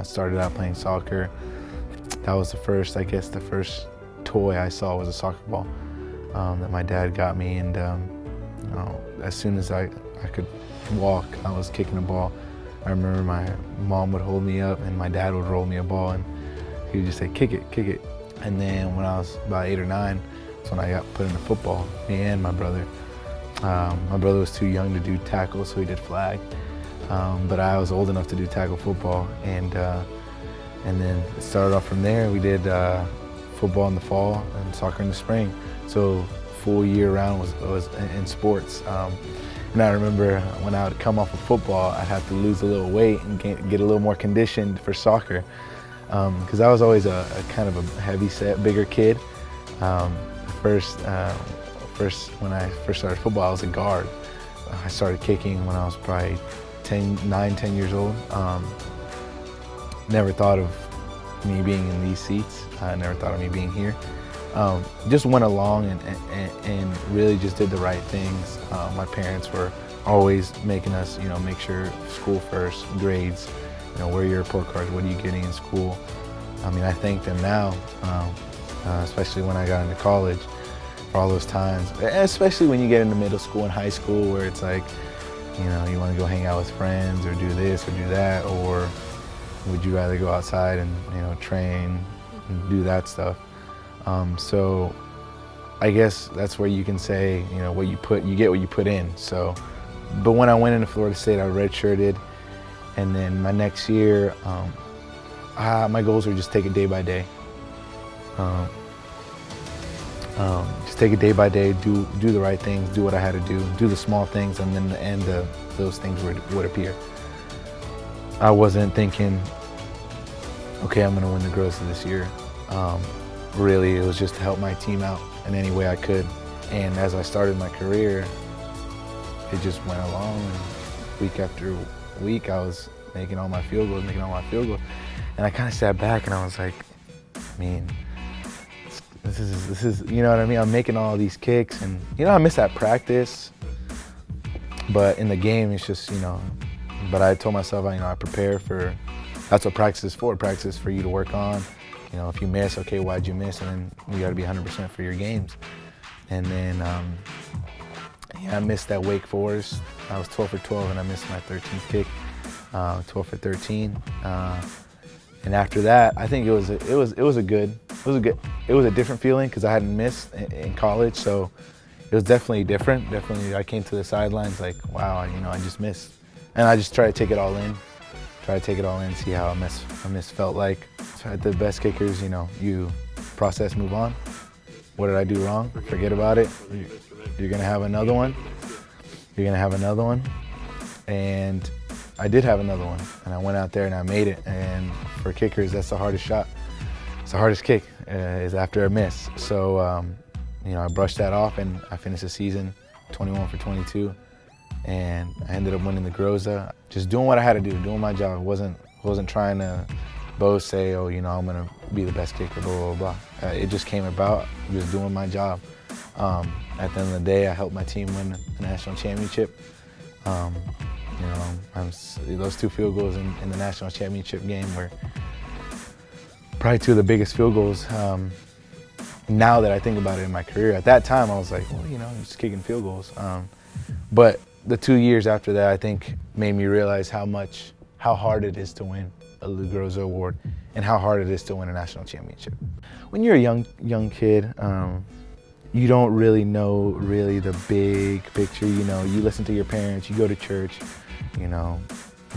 Started out playing soccer. That was the first toy I saw was a soccer ball that my dad got me. And as soon as I could walk, I was kicking a ball. I remember my mom would hold me up and my dad would roll me a ball and he would just say, kick it, kick it. And then when I was about 8 or 9, that's when I got put into football, me and my brother. My brother was too young to do tackle, so he did flag. But I was old enough to do tackle football. And then it started off from there. We did football in the fall and soccer in the spring. So full year round was in sports. And I remember when I would come off of football, I'd have to lose a little weight and get a little more conditioned for soccer. Because I was always a kind of a heavy set, bigger kid. First, when I first started football, I was a guard. I started kicking when I was probably 9, 10 years old. Never thought of me being in these seats. I never thought of me being here. Just went along and really just did the right things. My parents were always making us, make sure school first, grades, where are your report cards, what are you getting in school. I mean, I thank them now, especially when I got into college, for all those times, especially when you get into middle school and high school where it's like, you want to go hang out with friends or do this or do that, or would you rather go outside and, train and do that stuff. So I guess that's where you can say, you get what you put in. So, but when I went into Florida State, I redshirted. And then my next year, my goals were just take it day by day. Just take it day by day, do the right things, do what I had to do the small things, and then the end of those things would appear. I wasn't thinking, okay, I'm gonna win the Grossa this year. Really, it was just to help my team out in any way I could. And as I started my career, it just went along, and week after week, I was making all my field goals. And I kind of sat back and I was like, I mean, this is, you know what I mean? I'm making all these kicks and, I miss that practice, but in the game, it's just, but I told myself, I prepare for, that's what practice is for. Practice is for you to work on. If you miss, okay, why'd you miss? And then you gotta be 100% for your games. And then, I missed that Wake Forest. I was 12 for 12 and I missed my 13th kick, 12 for 13. And after that, I think it was a different feeling because I hadn't missed in college. So it was definitely different. Definitely, I came to the sidelines like, wow, I just missed. And I just tried to take it all in. See how a miss felt like. So the best kickers, you process, move on. What did I do wrong? Forget about it. You're gonna have another one. And I did have another one. And I went out there and I made it. And for kickers, that's the hardest shot. It's the hardest kick is after a miss. So, I brushed that off and I finished the season 21 for 22. And I ended up winning the Grossa. Just doing what I had to do, doing my job. Wasn't trying to boast, say, oh, I'm gonna be the best kicker, blah, blah, blah. It just came about, just doing my job. At the end of the day, I helped my team win the national championship. Those 2 field goals in the national championship game were probably 2 of the biggest field goals. Now that I think about it in my career, at that time I was like, well, I'm just kicking field goals. But the 2 years after that, I think, made me realize how hard it is to win a Grossa award and how hard it is to win a national championship. When you're a young kid, you don't really know the big picture. You listen to your parents, you go to church,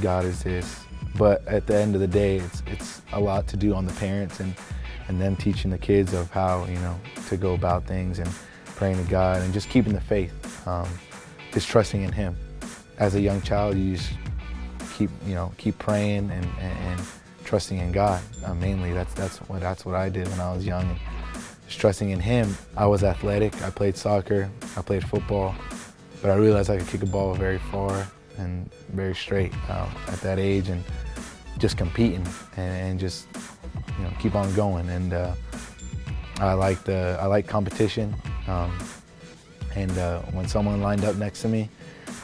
God is this. But at the end of the day, it's a lot to do on the parents and them teaching the kids of how, to go about things and praying to God and just keeping the faith, just trusting in Him. As a young child, you just keep praying and trusting in God. Mainly, that's what I did when I was young. And just trusting in Him. I was athletic. I played soccer. I played football. But I realized I could kick a ball very far and very straight at that age, and just competing and just keep on going. And I like competition. And when someone lined up next to me,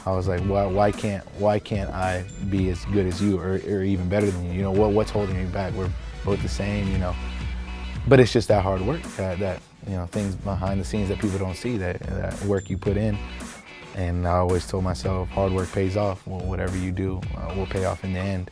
I was like, why can't I be as good as you or even better than you? You know, what's holding me back? We're both the same, you know. But it's just that hard work, that you know, things behind the scenes that people don't see, that work you put in. And I always told myself, hard work pays off. Well, whatever you do will pay off in the end.